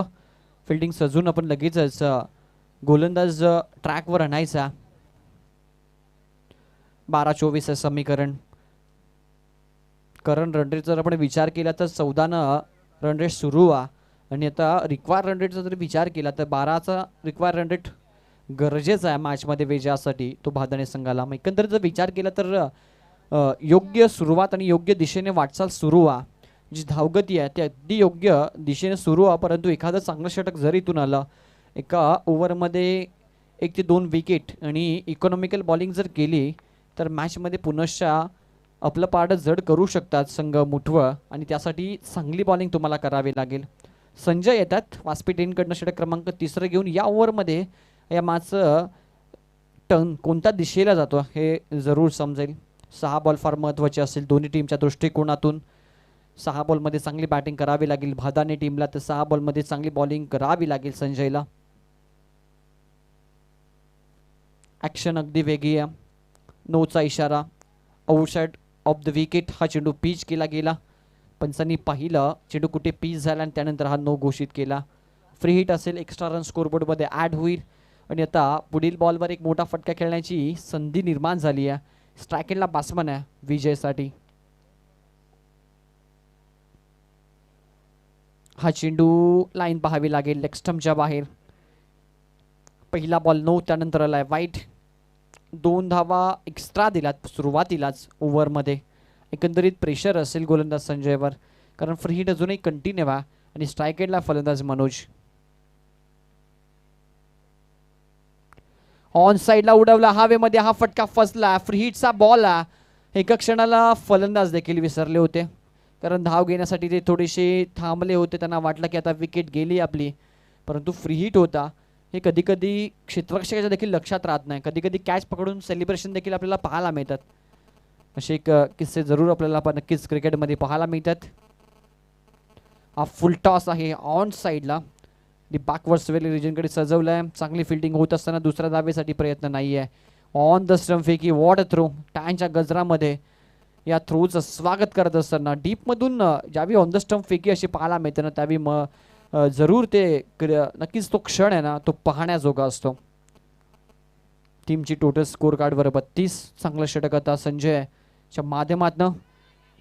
फिल्डिंग सजून आपण लगेचच गोलंदाज ट्रॅकवर आणायचा. 12-24 समीकरण. करंट रन रेट जर आपण विचार केला तर 14 रन रेट सुरू आहे आणि आता रिक्वायर रन रेटचा जर विचार केला तर 12चा रिक्वायर रन रेट गरजेचा आहे मॅचमध्ये विजयासाठी तो भादाने संघाला. मग एकंदरीत जर विचार केला तर योग्य सुरुवात आणि योग्य दिशेने वाटचाल सुरू आहे. जी धावगती आहे ती अगदी योग्य दिशेने सुरू आहे परंतु एखादं चांगलं षटक जर इथून आलं एका ओव्हरमध्ये 1 ते 2 विकेट आणि इकॉनॉमिकल बॉलिंग जर केली तर मॅचमध्ये पुनश्च आपलं पारडं जड करू शकतात संघ मुठवं आणि त्यासाठी चांगली बॉलिंग तुम्हाला करावी लागेल. संजय येतात वासपीठ एनकडनं षटक क्रमांक 3 घेऊन. या ओव्हरमध्ये या मॅचचं टर्न कोणत्या दिशेला जातो हे जरूर समजेल. 6 बॉल फार महत्त्वाचे असेल दोन्ही टीमच्या दृष्टिकोनातून. 6 बॉलमध्ये चांगली बॅटिंग करावी लागेल भादाने टीमला तर 6 बॉलमध्ये चांगली बॉलिंग करावी लागेल संजयला. ॲक्शन अगदी वेगळी आहे. नोचा इशारा. आउटसाइड ऑफ द विकेट हा चेंडू पिच केला गेला. पंचांनी पाहिलं चेंडू कुठे पिच झाला आणि त्यानंतर हा नो घोषित केला. फ्री हिट असेल. एक्स्ट्रा रन स्कोरबोर्डमध्ये ॲड होईल आणि आता पुढील बॉलवर एक मोठा फटका खेळण्याची संधी निर्माण झाली आहे. स्ट्रायकेलला बॅट्समन आहे विजयसाठी. हा चेंडू लाईन पाहावी लागेल लेग स्टंपच्या बाहेर. पहिला बॉल 9 त्यानंतर आलाय वाईट. 2 धावा एक्स्ट्रा दिलात सुरुवातीलाच ओव्हरमध्ये. एकंदरीत प्रेशर असेल गोलंदाज संजयवर कारण फ्री हिट अजूनही कंटिन्यू आहे आणि स्ट्रायकेटला फलंदाज मनोज. ऑन साईडला उडवला हवेमध्ये हा फटका फसला. फ्री हिटचा बॉल आहे. एका क्षणाला फलंदाज देखील विसरले होते कारण धाव घेण्यासाठी ते थोडेसे थांबले होते. त्यांना वाटलं की आता विकेट गेली आपली परंतु फ्री हिट होता. हे कधी कधी क्षेत्ररक्षकाच्या देखील लक्षात राहत नाही. कधी कधी कॅच पकडून सेलिब्रेशन देखील आपल्याला पाहायला मिळतात. असे एक किस्से जरूर आपल्याला नक्कीच क्रिकेटमध्ये पाहायला मिळतात. हा फुल टॉस आहे ऑन साईडला. दी बॅकवर्ड स्वेली रिजनकडे सजवलं आहे. चांगली फिल्डिंग होत असताना दुसऱ्या धावेसाठी प्रयत्न नाही आहे. ऑन द स्टंप फेकी. What a throw. टॅनच्या गजरामध्ये या थ्रोचं स्वागत करत असताना डीपमधून ज्यावेळी ऑन द स्टंप फेकी अशी पाहायला मिळते ना त्यावेळी जरूर ते नक्कीच तो क्षण आहे ना तो पाहण्याजोगा असतो. टीमची टोटल स्कोर कार्डवर 32. चांगलं षटक आता संजयच्या माध्यमातनं.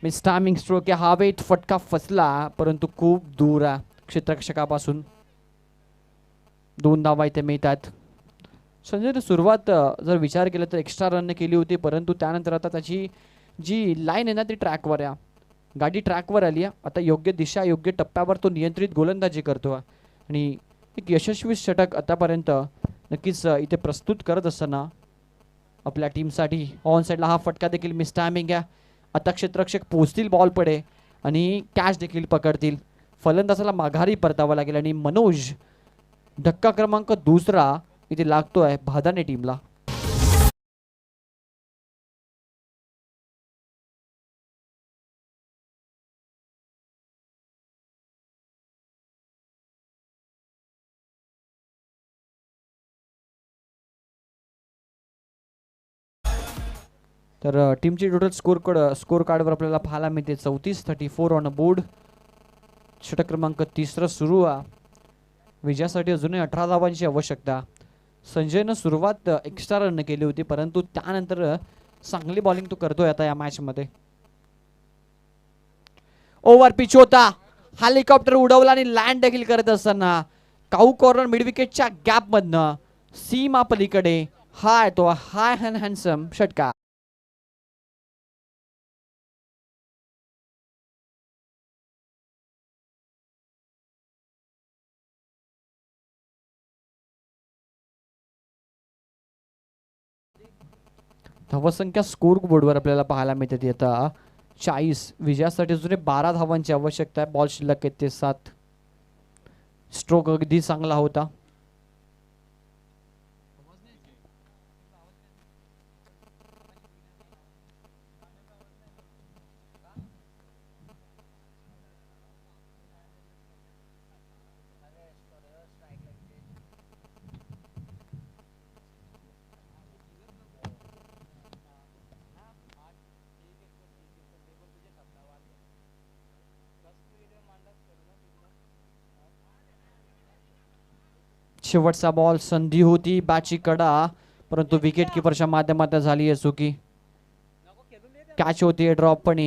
मिस टायमिंग स्ट्रोक या हवेत फटका फसला परंतु खूप दूर आहे क्षेत्ररक्षकापासून. 2 धावा इथे मिळतात. संजयने सुरुवात जर विचार केला तर एक्स्ट्रा रनने केली होती परंतु त्यानंतर आता त्याची जी लाईन आहे ना ती ट्रॅकवर आहे. गाडी ट्रॅकवर आली आहे. आता योग्य दिशा योग्य टप्प्यावर तो नियंत्रित गोलंदाजी करतो आणि एक यशस्वी षटक आतापर्यंत नक्कीच इथे प्रस्तुत करत असताना आपल्या टीमसाठी. ऑन साईडला हा फटका देखील मिस टायमिंग आहे. आता क्षेत्ररक्षक पोहोचतील बॉल पडे आणि कॅच देखील पकडतील. फलंदाजाला माघारी परतावं लागेल आणि मनोज धक्का क्रमांक दुसरा इथे लागतोय भादाने टीमला. तर टीमची टोटल स्कोर कार्डवर आपल्याला पाहायला मिळते 34-34 ऑन अ बोर्ड. षटक क्रमांक तिसरं सुरू आहे. विजयासाठी अजूनही 18 धावांची आवश्यकता. संजयनं सुरुवात एक्स्ट्रा रन केली होती, परंतु त्यानंतर चांगली बॉलिंग तो करतोय आता या मॅच मध्ये. ओव्हर पिच होता, हेलिकॉप्टर उडवला आणि लँड देखील करत असताना काऊ कॉर्नर मिड विकेटच्या गॅप मधनं सीमा पलीकडे हाय तो हाय अँड हँडसम षटकार. धावसंख्या स्कोर बोर्डवर आपल्याला पाहायला मिळते आता 40. विजयासाठी अजून 12 धावांची आवश्यकता आहे. बॉल शिल्लक आहेत ते 7. स्ट्रोक अगदी चांगला होता. शेवटचा बॉल संधी होती, बॅटची कडा, परंतु विकेट किपरच्या माध्यमातून झाली आहे चुकी. कॅच होती ड्रॉप, पण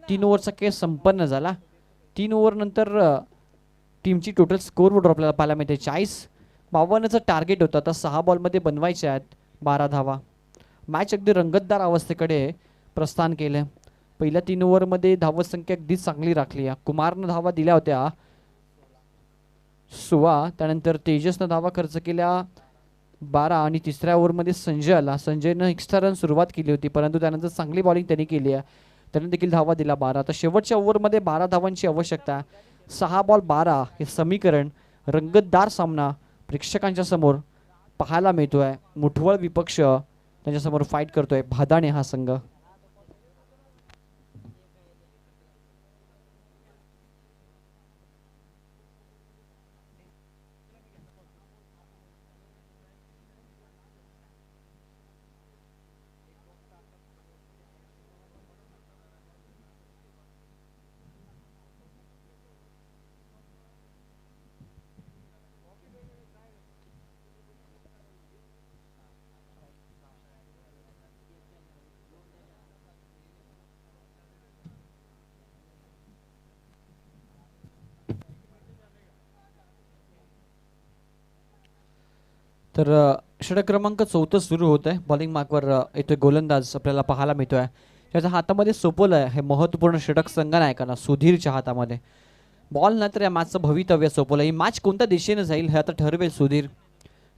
3 ओव्हरचा केस संपन्न झाला. 3 ओव्हर नंतर टीमची टोटल स्कोर बोर्ड आपल्याला पाहायला मिळते 40-52चं टार्गेट होतं. आता 6 बॉलमध्ये बनवायचे आहेत 12 धावा. मॅच अगदी रंगतदार अवस्थेकडे प्रस्थान केलं. पहिल्या 3 ओव्हरमध्ये धावसंख्या अगदी चांगली राखली आहे. कुमारनं धावा दिल्या होत्या 16, त्यानंतर तेजसनं धावा खर्च केल्या 12 आणि तिसऱ्या ओव्हरमध्ये संजय आला. संजयनं एक्स्ट्रा रन सुरुवात केली होती, परंतु त्यानंतर चांगली बॉलिंग त्यांनी केली आहे, त्याने देखील धावा दिला 12. आता शेवटच्या ओव्हरमध्ये 12 धावांची आवश्यकता. 6 बॉल 12 हे समीकरण रंगतदार सामना प्रेक्षकांच्या समोर पाहायला मिळतोय. मुठवळ विपक्ष त्यांच्यासमोर फाईट करतोय भादाणे हा संघ. तर षटक क्रमांक 14 सुरू होत आहे. बॉलिंग मार्कवर येतोय गोलंदाज आपल्याला पाहायला मिळतोय. त्याच्या हातामध्ये सोपवलं आहे हे महत्त्वपूर्ण षटक संघनायकांना सुधीरच्या हातामध्ये. बॉल नंतर या मॅचचं भवितव्य सोपवलं. ही मॅच कोणत्या दिशेने जाईल हे आता ठरवेल सुधीर.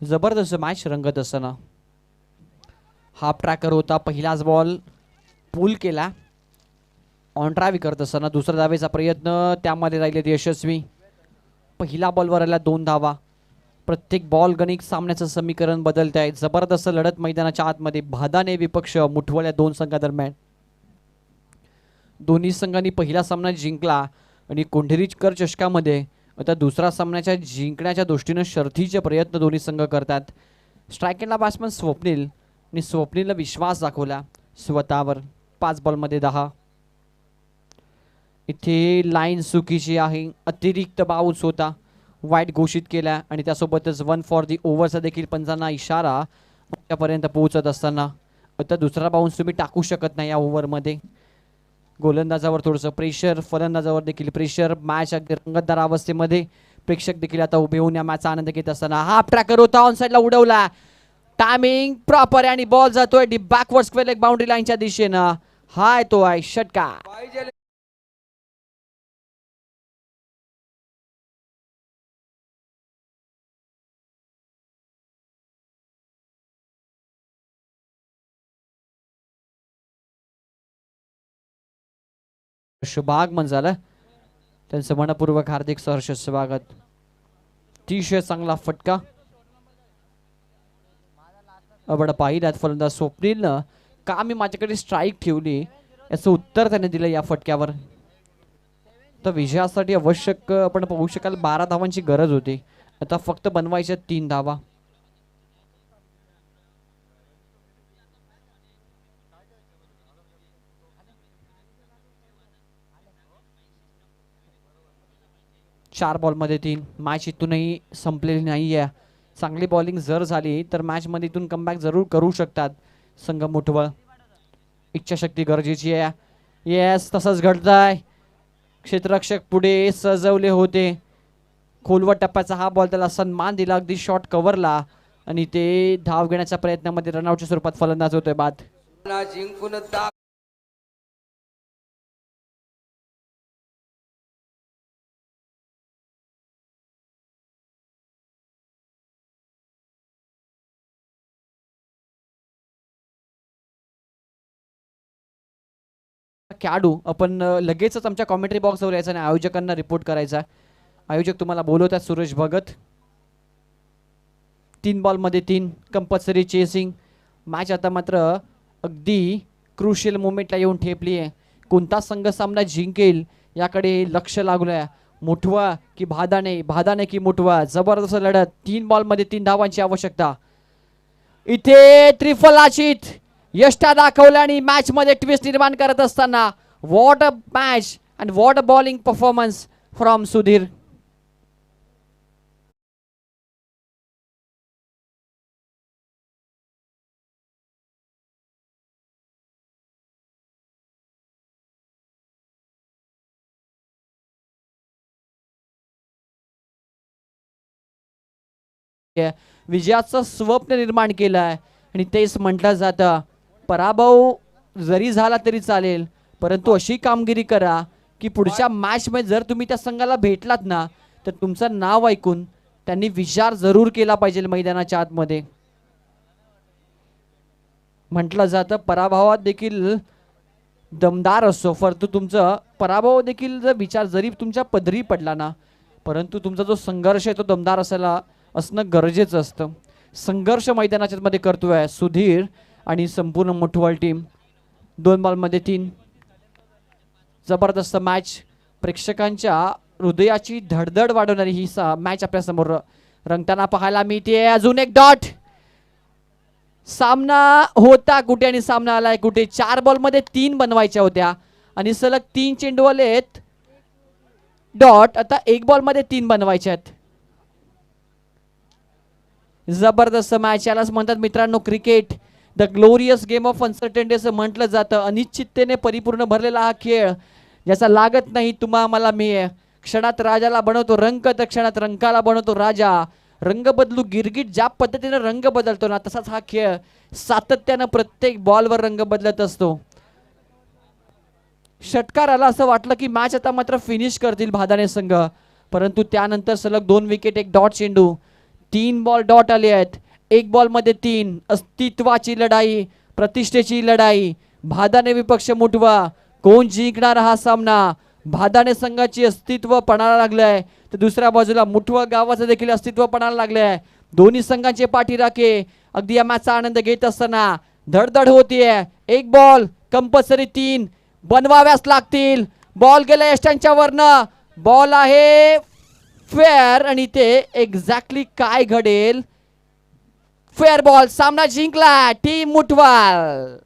जबरदस्त मॅच रंगत असताना हाफ ट्रॅकर होता. पहिलाच बॉल पूल केला ऑन ड्राईव्ह करत असताना. दुसरा धावेचा प्रयत्न त्यामध्ये राहिले यशस्वी. पहिला बॉलवर आल्या 2 धावा. प्रत्येक बॉल गणित सामन्याचं समीकरण बदलत आहे. जबरदस्त लढत मैदानाच्या आतमध्ये. भादाने विपक्ष मुठवळ्या 2 संघादरम्यान. दोन्ही संघांनी पहिला सामना जिंकला आणि कोंढेरीकर चषकामध्ये आता दुसरा सामन्याच्या जिंकण्याच्या दृष्टीनं शर्थीचे प्रयत्न दोन्ही संघ करतात. स्ट्रायकेला बॅट्समन स्वप्नील आणि स्वप्नीलला विश्वास दाखवला स्वतःवर. 5 बॉलमध्ये 10. इथे लाईन चुकीची आहे. अतिरिक्त बाउन्स होता, वाईट घोषित केला आणि त्यासोबतच 1 फॉर दी ओव्हरचा देखील पंचांना इशारा पर्यंत पोहोचत असताना आता दुसरा बाउन्स तुम्ही टाकू शकत नाही या ओव्हरमध्ये. गोलंदाजावर थोडंसं प्रेशर, फलंदाजावर देखील प्रेशर. मॅच अगदी रंगतदार अवस्थेमध्ये. प्रेक्षक देखील आता उभे होऊन या मॅचचा आनंद घेत असताना हाफ ट्रॅकर होता, ऑन साईडला उडवला. टायमिंग प्रॉपर आणि बॉल जातोय बॅकवर्ड स्क्वेअर लेग बाउंड्री लाईनच्या दिशेनं. हाय तो आहे षटकार. शुभागमन झालं. त्यांचं मनपूर्वक हार्दिक सहर्ष स्वागत. अतिशय चांगला फटका. अबड पाहिल्यात फलंदाज स्वप्नीलनं का मी माझ्याकडे स्ट्राईक ठेवली याचं उत्तर त्याने दिलं या फटक्यावर. तर विजयासाठी आवश्यक आपण पाहू शकाल 12 धावांची गरज होती. आता फक्त बनवायच्या 3 धावा. चार बॉलमध्ये 3. मॅच इथूनही संपलेली नाही आहे. चांगली बॉलिंग जर झाली तर मॅच मध्ये इथून कमबॅक जरूर करू शकतात संघ मुठवळ. इच्छाशक्ती गरजेची आहे. येस, तसंच घडतंय. क्षेत्ररक्षक पुढे सजवले होते. खोलवट टप्प्याचा हा बॉल त्याला सन्मान दिला. अगदी शॉर्ट कव्हरला आणि ते धाव घेण्याच्या प्रयत्नामध्ये रनआउटच्या स्वरूपात फलंदाज होतोय बाद. खेळाडू आपण लगेचच आमच्या कॉमेंट्री बॉक्सवर यायचा आणि आयोजकांना रिपोर्ट करायचा. आयोजक तुम्हाला बोलवतात. Suresh Bhagat. 3 बॉलमध्ये 3 compulsory chasing. Match आता मात्र अगदी क्रुशियल मोमेंटला येऊन ठेपली आहे. कोणता संघ सामना जिंकेल याकडे लक्ष लागलं आहे. मुठवा की भादाने, भादाने की मुठवा. जबरदस्त लढत. 3 बॉलमध्ये 3 धावांची आवश्यकता. इथे त्रिफलाचित यष्टा दाखवल्या आणि मॅच मध्ये ट्विस्ट निर्माण करत असताना what a match and what a bowling performance from Sudhir. विजयाचं स्वप्न निर्माण केलं आहे आणि तेच म्हटलं जातं पराभव जरी झाला तरी चालेल, परंतु अशी कामगिरी करा की पुढच्या मॅच मध्ये जर तुम्ही त्या संघाला भेटलात ना तर तुमचं नाव ऐकून त्यांनी विचार जरूर केला पाहिजे मैदानाच्या आतमध्ये. म्हटलं जातं पराभवात देखील दमदार असतो, परंतु तुमचं पराभव देखील जर विचार जरी तुमच्या पदरी पडला ना, परंतु तुमचा जो संघर्ष आहे तो दमदार असायला असणं गरजेचं असतं. संघर्ष मैदानाच्या मध्ये करतोय सुधीर आणि संपूर्ण मुठवळ टीम. 2 बॉलमध्ये 3. जबरदस्त मॅच. प्रेक्षकांच्या हृदयाची धडधड वाढवणारी ही मॅच आपल्या समोर रंगताना पाहायला मिळते. अजून एक डॉट. सामना होता कुठे आणि सामना आलाय कुठे. 4 बॉलमध्ये 3 बनवायच्या होत्या आणि सलग 3 चेंडू आलेत डॉट. आता 1 बॉलमध्ये 3 बनवायच्या आहेत. जबरदस्त मॅच. यालाच म्हणतात मित्रांनो cricket the glorious game of uncertainty असं म्हटलं जातं. अनिश्चिततेने परिपूर्ण भरलेला हा खेळ ज्याचा लागत नाही तुम्हा मला मी. क्षणात राजाला बनवतो रंग तर क्षणात रंकाला बनवतो राजा. रंग बदलू गिरगिट ज्या पद्धतीने रंग बदलतो ना तसाच हा खेळ सातत्यानं प्रत्येक बॉलवर रंग बदलत असतो. षटकाराला असं वाटलं की मॅच आता मात्र फिनिश करतील भादाने संघ, परंतु त्यानंतर सलग 2 विकेट 1 डॉट चेंडू. 3 बॉल डॉट आले आहेत. 1 बॉलमध्ये 3. अस्तित्वाची लढाई, प्रतिष्ठेची लढाई. भादाने विपक्ष मुठवा. कोण जिंकणार हा सामना. भादाने संघाची अस्तित्व पणाला लागलंय तर दुसऱ्या बाजूला मुठवा गावाचं देखील अस्तित्व पणाला लागलंय. दोन्ही संघांचे पाठीराखे अगदी या मॅचचा आनंद घेत असताना धडधड होतीये. 1 बॉल कंपल्सरी 3 बनवाव्याच लागतील. बॉल गेला यष्टांच्या वरनं. बॉल आहे फेअर आणि ते एक्झॅक्टली काय घडेल. Fair ball. सामना जिंकला टीम मुठवाल.